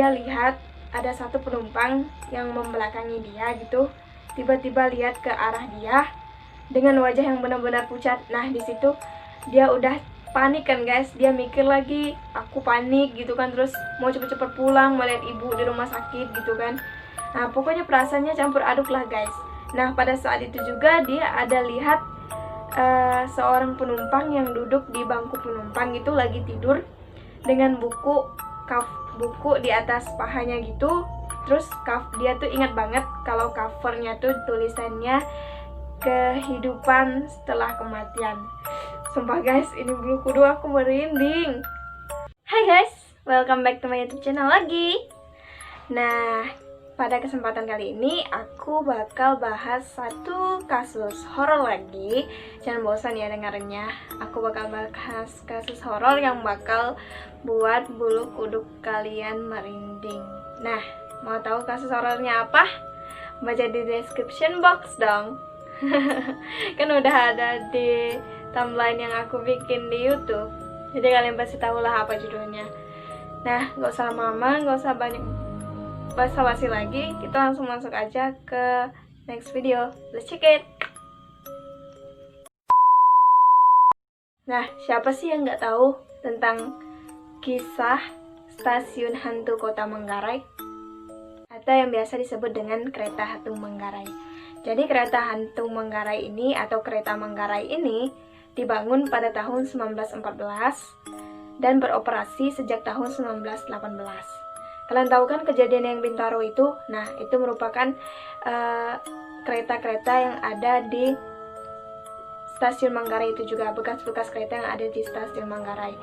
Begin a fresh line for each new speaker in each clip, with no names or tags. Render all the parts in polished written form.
Dia lihat ada satu penumpang yang membelakangi dia gitu, tiba-tiba lihat ke arah dia dengan wajah yang benar-benar pucat. Nah di situ dia udah panik kan guys, dia mikir lagi, aku panik gitu kan, terus mau cepet-cepet pulang melihat ibu di rumah sakit gitu kan. Nah pokoknya perasaannya campur aduk lah guys. Nah pada saat itu juga dia ada lihat seorang penumpang yang duduk di bangku penumpang itu lagi tidur dengan buku di atas pahanya gitu. Terus dia tuh ingat banget kalau covernya tuh tulisannya kehidupan setelah kematian. Sumpah guys, ini bulu kudu aku merinding. Hai guys, welcome back to my YouTube channel lagi. Nah, pada kesempatan kali ini aku bakal bahas satu kasus horor lagi. Jangan bosan ya dengarnya. Aku bakal bahas kasus horor yang bakal buat bulu kuduk kalian merinding. Nah, mau tahu kasus horornya apa? Baca di description box dong. Kan udah ada di timeline yang aku bikin di YouTube. Jadi kalian pasti tahu lah apa judulnya. Nah, gak usah lama-lama, gak usah banyak basa-basi lagi, kita langsung masuk aja ke next video. Let's check it. Nah, siapa sih yang nggak tahu tentang kisah stasiun hantu Kota Manggarai atau yang biasa disebut dengan kereta hantu Manggarai? Jadi kereta hantu Manggarai ini atau kereta Manggarai ini dibangun pada tahun 1914 dan beroperasi sejak tahun 1918. Kalian tahu kan kejadian yang Bintaro itu? Nah, itu merupakan kereta-kereta yang ada di stasiun Manggarai itu juga, bekas-bekas kereta yang ada di stasiun Manggarai.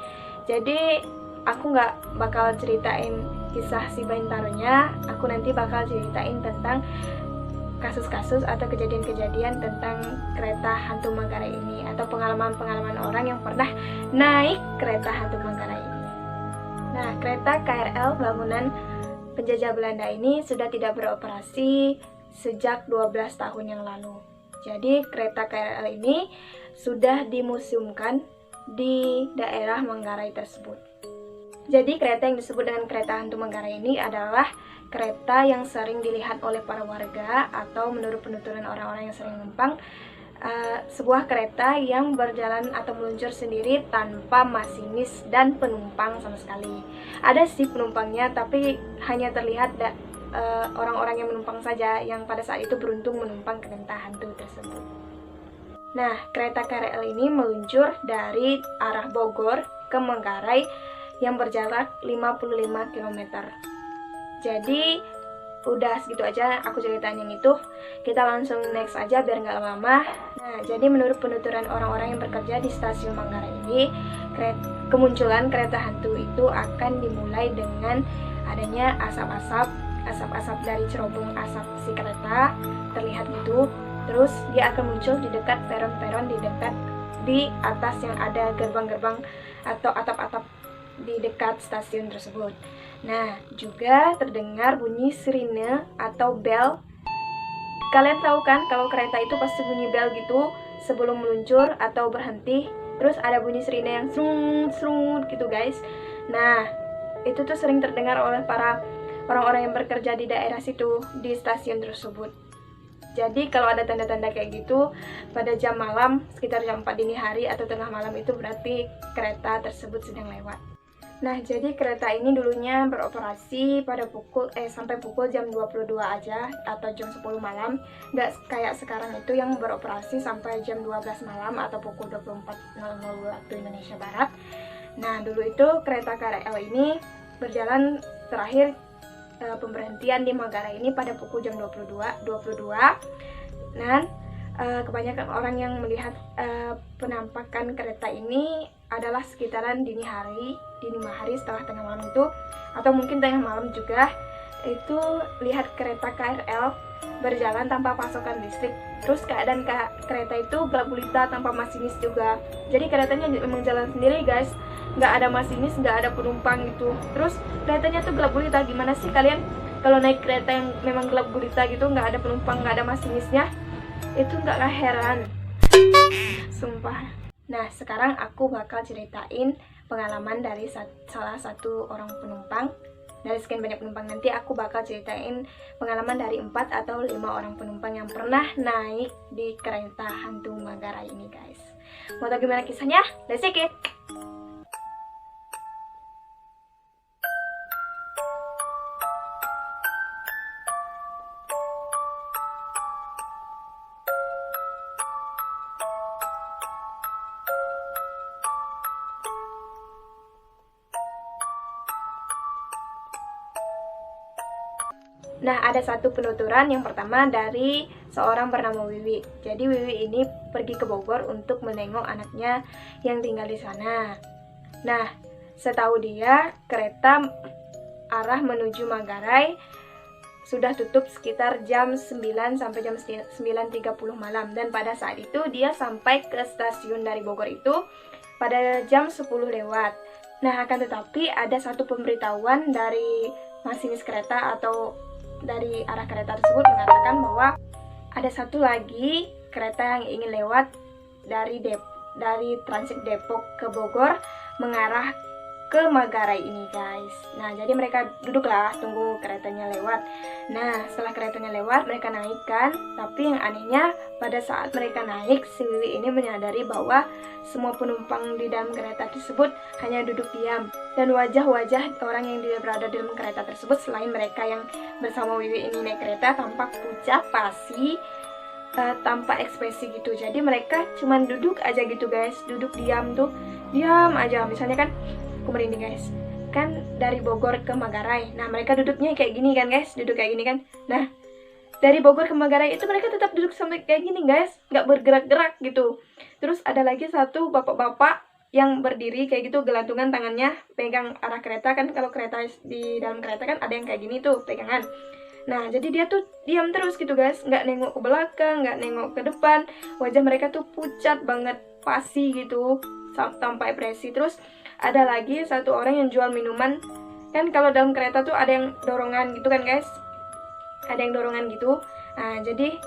Jadi, aku nggak bakal ceritain kisah si Bintaronya, aku nanti bakal ceritain tentang kasus-kasus atau kejadian-kejadian tentang kereta hantu Manggarai ini, atau pengalaman-pengalaman orang yang pernah naik kereta hantu Manggarai ini. Nah, kereta KRL bangunan penjajah Belanda ini sudah tidak beroperasi sejak 12 tahun yang lalu. Jadi, kereta KRL ini sudah dimuseumkan di daerah Manggarai tersebut. Jadi, kereta yang disebut dengan kereta hantu Manggarai ini adalah kereta yang sering dilihat oleh para warga atau menurut penuturan orang-orang yang sering numpang, sebuah kereta yang berjalan atau meluncur sendiri tanpa masinis dan penumpang sama sekali. Ada sih penumpangnya, tapi hanya terlihat orang-orang yang menumpang saja yang pada saat itu beruntung menumpang kereta hantu tersebut. Nah, kereta KRL ini meluncur dari arah Bogor ke Manggarai yang berjarak 55 km. Jadi udah segitu aja aku ceritain yang itu. Kita langsung next aja biar nggak lama-lama. Nah, jadi menurut penuturan orang-orang yang bekerja di stasiun Manggarai ini, kemunculan kereta hantu itu akan dimulai dengan adanya asap-asap dari cerobong asap si kereta terlihat gitu. Terus dia akan muncul di dekat peron-peron, di atas yang ada gerbang-gerbang atau atap-atap di dekat stasiun tersebut. Nah, juga terdengar bunyi sirine atau bel. Kalian tahu kan kalau kereta itu pasti bunyi bel gitu sebelum meluncur atau berhenti. Terus ada bunyi sirine yang srung gitu guys. Nah, itu tuh sering terdengar oleh para orang-orang yang bekerja di daerah situ, di stasiun tersebut. Jadi kalau ada tanda-tanda kayak gitu pada jam malam, sekitar jam 4 dini hari atau tengah malam, itu berarti kereta tersebut sedang lewat. Nah, jadi kereta ini dulunya beroperasi pada sampai pukul jam 22 aja atau jam 10 malam. Nggak kayak sekarang itu yang beroperasi sampai jam 12 malam atau pukul 24.00 waktu Indonesia Barat. Nah, dulu itu kereta KRL ini berjalan terakhir pemberhentian di Manggarai ini pada pukul jam 22. Dan kebanyakan orang yang melihat penampakan kereta ini adalah sekitaran dini hari setelah tengah malam itu, atau mungkin tengah malam juga, itu lihat kereta KRL berjalan tanpa pasokan listrik. Terus keadaan kereta itu gelap gulita tanpa masinis juga. Jadi keretanya memang jalan sendiri guys, nggak ada masinis, nggak ada penumpang gitu. Terus keretanya tuh gelap gulita. Gimana sih kalian kalau naik kereta yang memang gelap gulita gitu, nggak ada penumpang, nggak ada masinisnya? Itu nggak heran, sumpah. Nah, sekarang aku bakal ceritain pengalaman dari salah satu orang penumpang dari sekian banyak penumpang. Nanti aku bakal ceritain pengalaman dari 4 atau 5 orang penumpang yang pernah naik di kereta hantu Manggarai ini guys. Mau tahu gimana kisahnya? Let's check it! Nah, ada satu penuturan yang pertama dari seorang bernama Wiwi. Jadi Wiwi ini pergi ke Bogor untuk menengok anaknya yang tinggal di sana. Nah, setahu dia kereta arah menuju Manggarai sudah tutup sekitar jam 9 sampai jam 9.30 malam. Dan pada saat itu dia sampai ke stasiun dari Bogor itu pada jam 10 lewat. Nah, akan tetapi ada satu pemberitahuan dari masinis kereta atau dari arah kereta tersebut mengatakan bahwa ada satu lagi kereta yang ingin lewat dari transit Depok ke Bogor mengarah ke Manggarai ini guys. Nah, jadi mereka duduklah tunggu keretanya lewat. Nah, setelah keretanya lewat mereka naik kan. Tapi yang anehnya pada saat mereka naik, si Wiwi ini menyadari bahwa semua penumpang di dalam kereta tersebut hanya duduk diam. Dan wajah-wajah orang yang berada di dalam kereta tersebut selain mereka yang bersama Wiwi ini naik kereta tampak pucat pasi, tanpa ekspresi gitu. Jadi mereka cuman duduk aja gitu guys, duduk diam tuh, diam aja. Misalnya kan aku merinding guys, kan dari Bogor ke Manggarai. Nah, mereka duduknya kayak gini kan guys, duduk kayak gini kan. Nah, dari Bogor ke Manggarai itu mereka tetap duduk sampai kayak gini guys, nggak bergerak-gerak gitu. Terus ada lagi satu bapak-bapak yang berdiri kayak gitu, gelantungan tangannya pegang arah kereta kan. Kalau kereta di dalam kereta kan ada yang kayak gini tuh pegangan. Nah, jadi dia tuh diam terus gitu guys, nggak nengok ke belakang, nggak nengok ke depan. Wajah mereka tuh pucat banget, pasi gitu, tanpa ekspresi. Terus ada lagi satu orang yang jual minuman. Kan kalau dalam kereta tuh ada yang dorongan gitu kan guys, ada yang dorongan gitu. Nah, jadi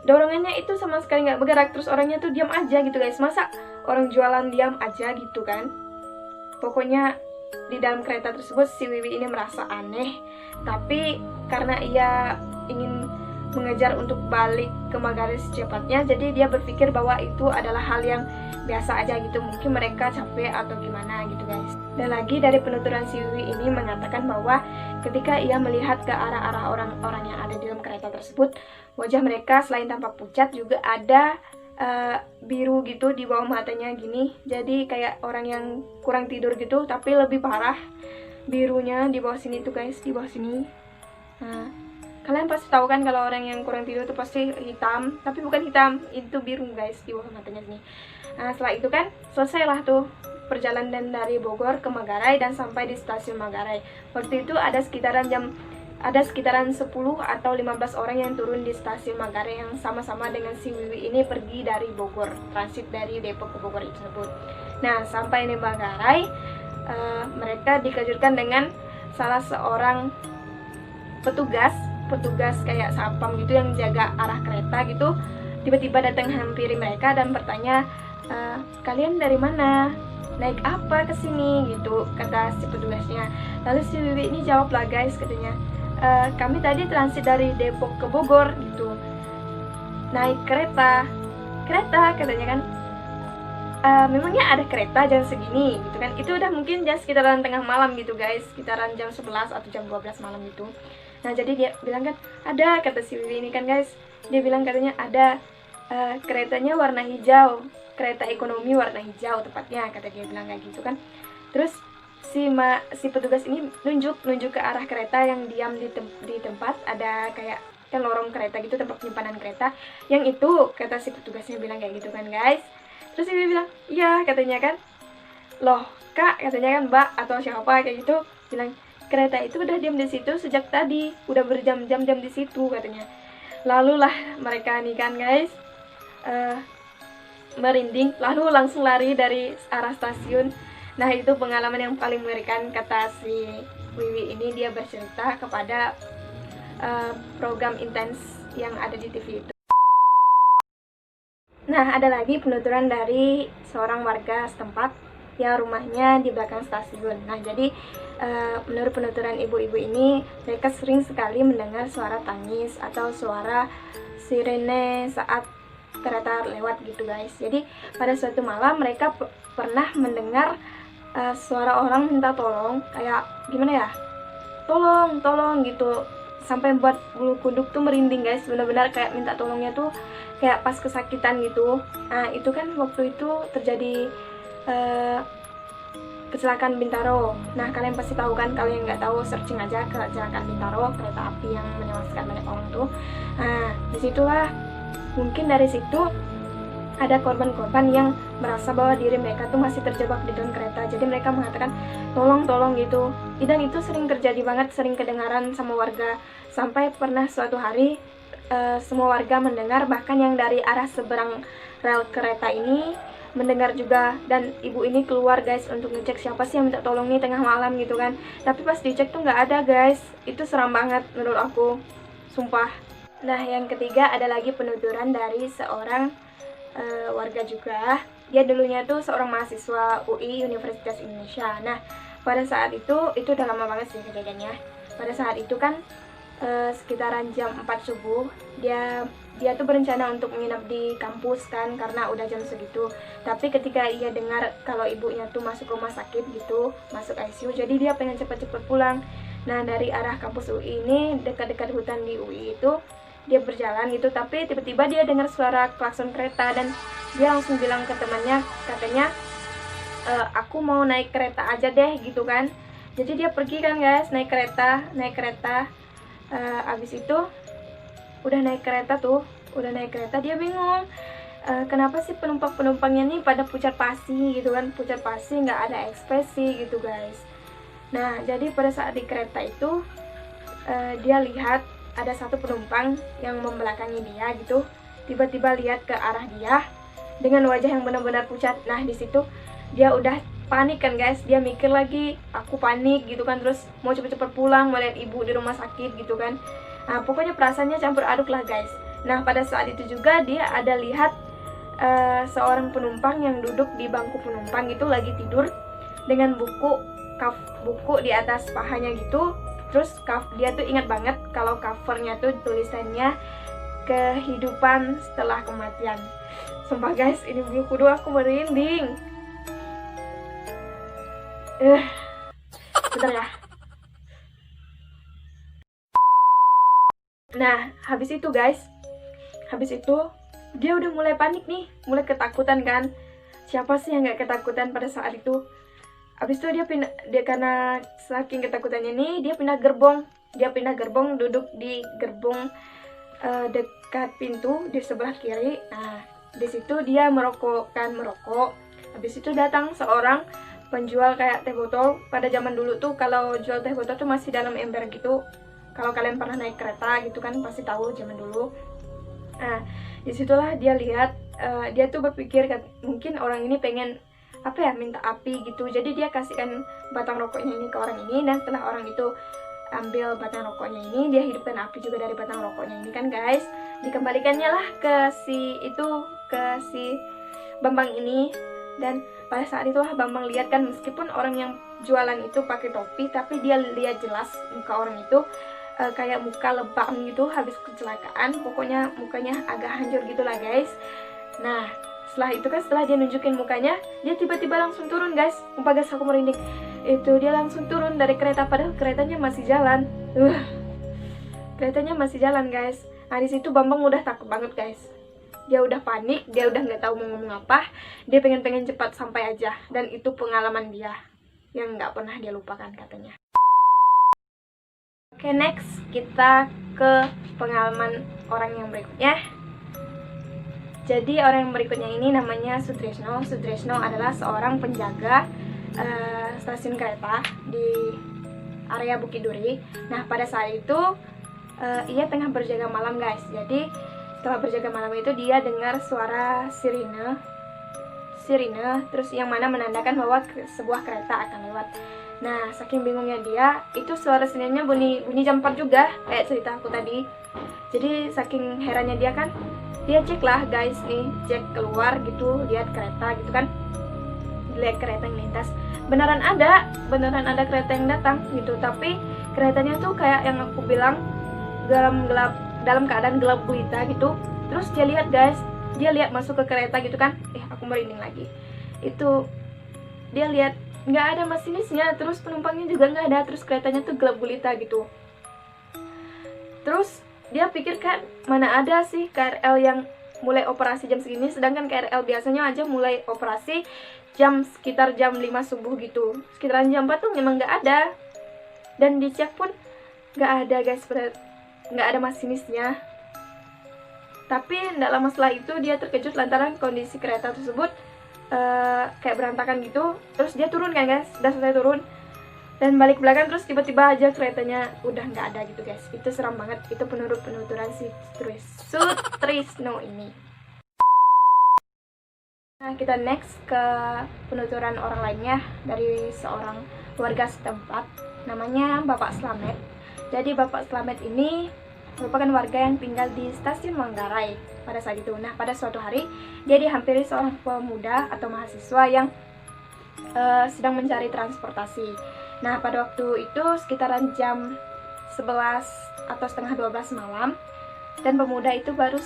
dorongannya itu sama sekali nggak bergerak. Terus orangnya tuh diam aja gitu guys. Masa orang jualan diam aja gitu kan? Pokoknya di dalam kereta tersebut si Wiwi ini merasa aneh. Tapi karena ia ingin mengejar untuk balik ke Manggarai secepatnya, jadi dia berpikir bahwa itu adalah hal yang biasa aja gitu, mungkin mereka capek atau gimana gitu guys. Dan lagi dari penuturan si Wiwi ini mengatakan bahwa ketika ia melihat ke arah-arah orang-orang yang ada di dalam kereta tersebut, wajah mereka selain tampak pucat juga ada biru gitu di bawah matanya gini. Jadi kayak orang yang kurang tidur gitu, tapi lebih parah birunya di bawah sini tuh guys, di bawah sini. Nah, kalian pasti tahu kan kalau orang yang kurang tidur itu pasti hitam, tapi bukan hitam, itu biru guys di bawah matanya sini. Nah, setelah itu kan selesailah tuh perjalanan dari Bogor ke Manggarai dan sampai di stasiun Manggarai. Waktu itu ada sekitaran 10 atau 15 orang yang turun di stasiun Manggarai yang sama-sama dengan si Wiwi ini pergi dari Bogor, transit dari Depok ke Bogor tersebut. Nah, sampai di Manggarai, mereka dikejutkan dengan salah seorang petugas kayak satpam gitu yang jaga arah kereta gitu, tiba-tiba datang hampiri mereka dan bertanya, kalian dari mana? Naik apa ke sini gitu, kata si petugasnya. Lalu si Wiwi ini jawab lah guys, katanya, kami tadi transit dari Depok ke Bogor gitu, naik kereta katanya kan. Memangnya ada kereta jam segini gitu kan. Itu udah mungkin jam sekitaran tengah malam gitu guys, sekitaran jam 11 atau jam 12 malam gitu. Nah, jadi dia bilang kan ada, kata si Wiwi ini kan guys, dia bilang katanya ada, keretanya warna hijau, kereta ekonomi warna hijau tepatnya, kata dia bilang kayak gitu kan. Terus si petugas ini nunjuk ke arah kereta yang diam di tempat ada kayak kan lorong kereta gitu, tempat penyimpanan kereta yang itu, kata si petugasnya bilang kayak gitu kan guys. Terus si Wiwi bilang iya, katanya kan. Loh kak, katanya kan mbak atau siapa kayak gitu, bilang kereta itu udah diam di situ sejak tadi, udah berjam-jam di situ katanya. Lalu lah mereka nih kan guys, merinding, lalu langsung lari dari arah stasiun. Nah, itu pengalaman yang paling mengerikan, kata si Wiwi ini. Dia bercerita kepada program intens yang ada di TV itu. Nah, ada lagi penuturan dari seorang warga setempat. yang rumahnya di belakang stasiun. Nah, jadi menurut penuturan ibu-ibu ini, mereka sering sekali mendengar suara tangis atau suara sirene saat kereta lewat gitu guys. Jadi pada suatu malam mereka pernah mendengar suara orang minta tolong, kayak gimana ya, tolong tolong gitu, sampai buat bulu kuduk tuh merinding guys. Benar-benar kayak minta tolongnya tuh kayak pas kesakitan gitu. Nah itu kan waktu itu terjadi kecelakaan Bintaro. Nah kalian pasti tahu kan, kalau yang nggak tahu searching aja kecelakaan Bintaro, kereta api yang menewaskan banyak orang tuh. Nah disitulah mungkin dari situ ada korban-korban yang merasa bahwa diri mereka tuh masih terjebak di dalam kereta. Jadi mereka mengatakan tolong gitu. Dan itu sering terjadi banget, sering kedengaran sama warga. Sampai pernah suatu hari semua warga mendengar, bahkan yang dari arah seberang rel kereta ini mendengar juga. Dan ibu ini keluar guys untuk ngecek siapa sih yang minta tolong nih tengah malam gitu kan. Tapi pas dicek tuh nggak ada guys. Itu seram banget menurut aku, sumpah. Nah yang ketiga ada lagi penuturan dari seorang warga juga. Dia dulunya tuh seorang mahasiswa UI Universitas Indonesia. Nah pada saat itu udah lama banget sih kejadiannya. Pada saat itu kan sekitaran jam 4 subuh dia tuh berencana untuk menginap di kampus kan, karena udah jam segitu. Tapi ketika ia dengar kalau ibunya tuh masuk rumah sakit gitu, masuk ICU, jadi dia pengen cepet-cepet pulang. Nah dari arah kampus UI ini, dekat-dekat hutan di UI itu, dia berjalan gitu, tapi tiba-tiba dia dengar suara klakson kereta dan dia langsung bilang ke temannya, katanya aku mau naik kereta aja deh gitu kan. Jadi dia pergi kan guys, naik kereta. Abis itu udah naik kereta dia bingung, kenapa sih penumpangnya nih pada pucat pasi gitu kan, pucat pasi, nggak ada ekspresi gitu guys. Nah jadi pada saat di kereta itu dia lihat ada satu penumpang yang membelakangi dia gitu, tiba-tiba lihat ke arah dia dengan wajah yang benar-benar pucat. Nah di situ dia udah panik kan guys, dia mikir lagi, aku panik gitu kan, terus mau cepet-cepet pulang, mau lihat ibu di rumah sakit gitu kan. Nah pokoknya perasaannya campur aduk lah guys. Nah pada saat itu juga dia ada lihat seorang penumpang yang duduk di bangku penumpang itu lagi tidur dengan buku di atas pahanya gitu. Terus dia tuh ingat banget kalau covernya tuh tulisannya kehidupan setelah kematian. Sumpah guys, ini bulu kudu aku merinding. Bentar ya. Nah habis itu dia udah mulai panik nih, mulai ketakutan kan. Siapa sih yang gak ketakutan pada saat itu? Habis itu dia karena saking ketakutannya nih, dia pindah gerbong, duduk di gerbong dekat pintu di sebelah kiri. Nah di situ dia merokok. Habis itu datang seorang penjual kayak teh botol. Pada zaman dulu tuh kalau jual teh botol tuh masih dalam ember gitu. Kalau kalian pernah naik kereta gitu kan pasti tahu zaman dulu. Nah disitulah dia lihat, dia tuh berpikir mungkin orang ini pengen minta api gitu. Jadi dia kasihkan batang rokoknya ini ke orang ini, dan setelah orang itu ambil batang rokoknya ini, dia hidupkan api juga dari batang rokoknya ini kan guys. Dikembalikannya lah ke si Bambang ini. Dan pada saat itulah Bambang lihat kan, meskipun orang yang jualan itu pakai topi, tapi dia lihat jelas muka orang itu kayak muka lebam gitu habis kecelakaan. Pokoknya mukanya agak hancur gitulah guys. Nah setelah dia nunjukin mukanya, dia tiba-tiba langsung turun guys. Sumpah guys aku merinding. Itu dia langsung turun dari kereta, padahal keretanya masih jalan. Keretanya masih jalan guys. Nah di situ Bambang udah takut banget guys. Dia udah panik, dia udah nggak tahu mau ngomong apa. Dia pengen cepat sampai aja. Dan itu pengalaman dia yang nggak pernah dia lupakan katanya. Oke, next kita ke pengalaman orang yang berikutnya. Jadi orang yang berikutnya ini namanya Sutrisno. Sutrisno adalah seorang penjaga stasiun kereta di area Bukit Duri. Nah pada saat itu ia tengah berjaga malam guys. Jadi setelah berjaga malam itu dia dengar suara sirine, terus yang mana menandakan bahwa sebuah kereta akan lewat. Nah saking bingungnya dia, itu suara sirinenya bunyi jam 4 juga kayak cerita aku tadi. Jadi saking herannya dia kan, dia cek lah guys nih, cek keluar gitu, lihat kereta gitu kan. lihat kereta yang lintas. Beneran ada kereta yang datang gitu, tapi keretanya tuh kayak yang aku bilang dalam keadaan gelap gulita gitu. Terus dia lihat guys, dia lihat masuk ke kereta gitu kan, aku merinding lagi. Itu dia lihat nggak ada masinisnya, terus penumpangnya juga nggak ada, terus keretanya tuh gelap gulita gitu. Terus dia pikir kan, mana ada sih KRL yang mulai operasi jam segini, sedangkan KRL biasanya aja mulai operasi sekitar jam 5 subuh gitu. Sekitaran jam 4 tuh memang nggak ada, dan dicek pun nggak ada guys, nggak ada masinisnya. Tapi tidak lama setelah itu dia terkejut lantaran kondisi kereta tersebut kayak berantakan gitu. Terus dia turun kan guys, udah selesai turun dan balik belakang, terus tiba-tiba aja keretanya udah nggak ada gitu guys. Itu seram banget, itu penuturan si Sutrisno ini. Nah, kita next ke penuturan orang lainnya dari seorang warga setempat, namanya Bapak Slamet. Jadi Bapak Slamet ini merupakan warga yang tinggal di stasiun Manggarai pada saat itu. Nah, pada suatu hari dia dihampiri seorang pemuda atau mahasiswa yang sedang mencari transportasi. Nah, pada waktu itu sekitaran jam 11 atau setengah 12 malam, dan pemuda itu baru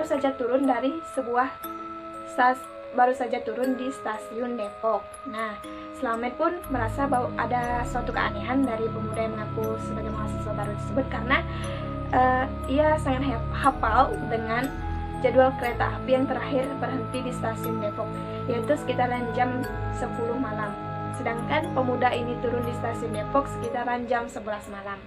saja turun di stasiun Depok. Nah, Slamet pun merasa bahwa ada suatu keanehan dari pemuda yang mengaku sebagai mahasiswa baru tersebut, karena ia sangat hafal dengan jadwal kereta api yang terakhir berhenti di stasiun Depok, yaitu sekitaran jam 10 malam. Sedangkan pemuda ini turun di stasiun Depok sekitaran jam 11 malam.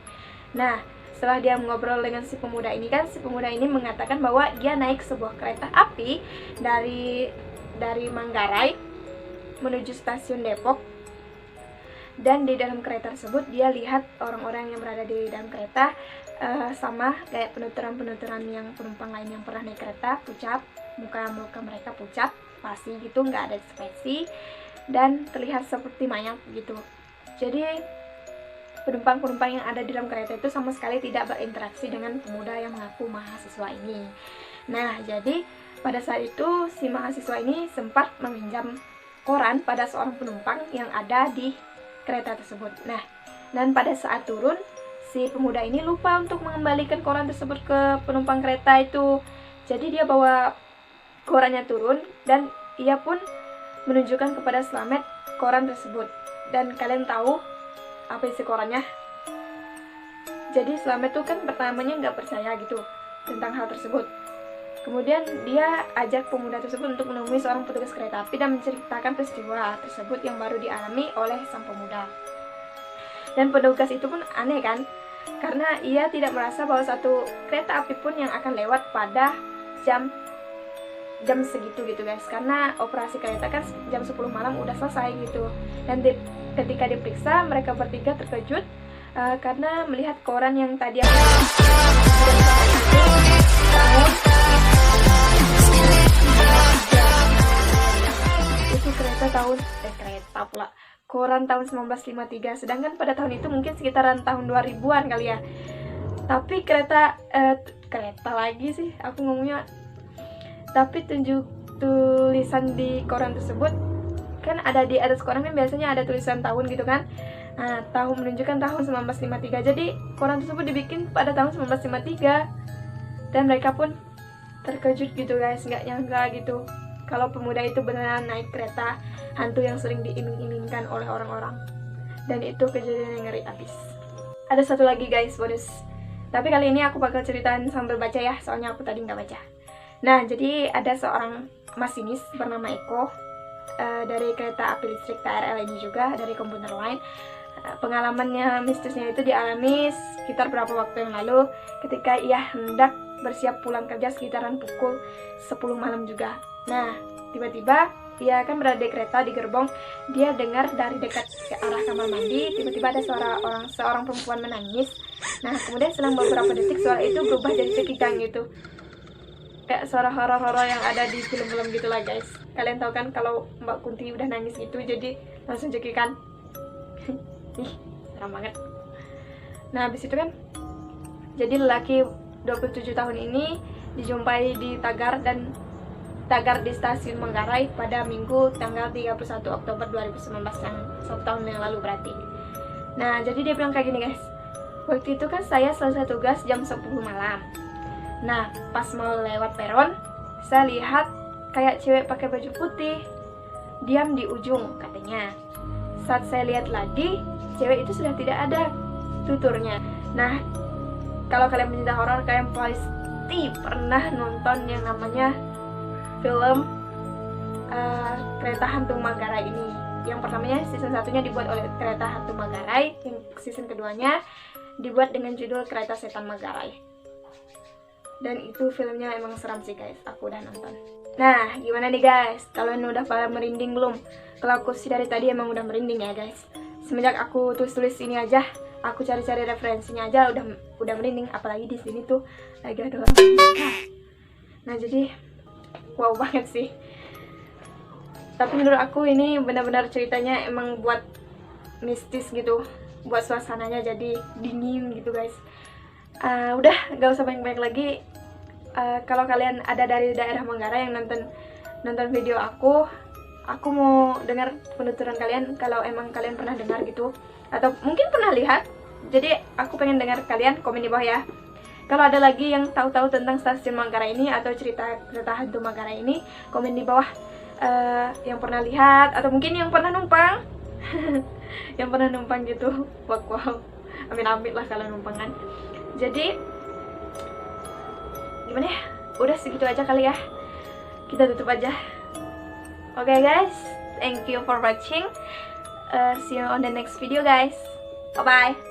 Nah, setelah dia ngobrol dengan si pemuda ini kan, si pemuda ini mengatakan bahwa dia naik sebuah kereta api dari Manggarai menuju stasiun Depok. Dan di dalam kereta tersebut dia lihat orang-orang yang berada di dalam kereta sama kayak penuturan yang penumpang lain yang pernah naik kereta, pucat, muka mereka pucat, pasi gitu, nggak ada ekspresi, dan terlihat seperti mayat gitu. Jadi penumpang-penumpang yang ada di dalam kereta itu sama sekali tidak berinteraksi dengan pemuda yang mengaku mahasiswa ini. Nah, jadi pada saat itu si mahasiswa ini sempat meminjam koran pada seorang penumpang yang ada di kereta tersebut. Nah, dan pada saat turun, si pemuda ini lupa untuk mengembalikan koran tersebut ke penumpang kereta itu. Jadi dia bawa korannya turun, dan ia pun menunjukkan kepada Slamet koran tersebut. Dan kalian tahu apa isi korannya? Jadi Slamet tuh kan pertamanya nggak percaya gitu tentang hal tersebut. Kemudian dia ajak pemuda tersebut untuk menemui seorang petugas kereta api dan menceritakan peristiwa tersebut yang baru dialami oleh sang pemuda. Dan petugas itu pun aneh kan, karena ia tidak merasa bahwa satu kereta api pun yang akan lewat pada jam segitu gitu guys, karena operasi kereta kan jam 10 malam udah selesai gitu. Dan ketika diperiksa, mereka bertiga terkejut karena melihat koran yang tadi itu koran tahun 1953, sedangkan pada tahun itu mungkin sekitaran tahun 2000-an kali ya. Tapi kereta lagi sih aku ngomongnya. Tapi tulisan di koran tersebut kan ada di atas koran kan biasanya ada tulisan tahun gitu kan. Nah, tahun menunjukkan tahun 1953. Jadi koran tersebut dibikin pada tahun 1953. Dan mereka pun terkejut gitu guys, nggak nyangka gitu kalau pemuda itu beneran naik kereta hantu yang sering diiming-imingkan oleh orang-orang. Dan itu kejadian yang ngeri abis. Ada satu lagi guys, bonus. Tapi kali ini aku bakal ceritain sambil baca ya, soalnya aku tadi nggak baca. Nah, jadi ada seorang masinis bernama Eko dari kereta api listrik KRL ini juga, dari komuter lain. Pengalamannya mistisnya itu dialami sekitar beberapa waktu yang lalu ketika ia hendak bersiap pulang kerja sekitaran pukul 10 malam juga. Nah, tiba-tiba ia akan berada di kereta di gerbong, dia dengar dari dekat ke arah kamar mandi, tiba-tiba ada seorang perempuan menangis. Nah, kemudian selang beberapa detik suara itu berubah jadi cekikan gitu. Kayak suara horor-horor yang ada di film-film gitu lah guys. Kalian tahu kan kalau Mbak Kunti udah nangis gitu jadi langsung cekikan. Ih, seram banget. Nah, habis itu kan jadi lelaki 27 tahun ini dijumpai di tagar dan tagar di stasiun Manggarai pada Minggu tanggal 31 Oktober 2019 yang 1 tahun yang lalu berarti. Nah, jadi dia bilang kayak gini guys. Waktu itu kan saya selesai tugas jam 10 malam. Nah, pas mau lewat peron, saya lihat kayak cewek pakai baju putih diam di ujung katanya. Saat saya lihat lagi, cewek itu sudah tidak ada tuturnya. Nah, kalau kalian pencinta horor, kalian pasti pernah nonton yang namanya film Kereta Hantu Manggarai ini. Yang pertamanya season 1-nya dibuat oleh Kereta Hantu Manggarai, yang season keduanya dibuat dengan judul Kereta Setan Manggarai. Dan itu filmnya emang seram sih guys, aku udah nonton. Nah, gimana nih guys? Kalian udah pada merinding belum? Kalau aku sih dari tadi emang udah merinding ya guys. Semenjak aku tulis ini aja, aku cari-cari referensinya aja udah merinding, apalagi di sini tuh lagi ada orang menikah. Nah, jadi wow banget sih. Tapi menurut aku ini benar-benar ceritanya emang buat mistis gitu, buat suasananya jadi dingin gitu guys. Udah gak usah banyak-banyak lagi. Kalau kalian ada dari daerah Manggarai yang nonton video aku mau dengar penuturan kalian. Kalau emang kalian pernah dengar gitu atau mungkin pernah lihat, jadi aku pengen dengar kalian komen di bawah ya. Kalau ada lagi yang tahu-tahu tentang stasiun Manggarai ini atau cerita Kereta Hantu Manggarai ini, komen di bawah. Yang pernah lihat atau mungkin yang pernah numpang yang pernah numpang gitu. Wow, amin-amin lah kalau numpang kan. Jadi gimana ya, udah segitu aja kali ya, kita tutup aja. Oke guys, thank you for watching. See you on the next video guys, bye bye.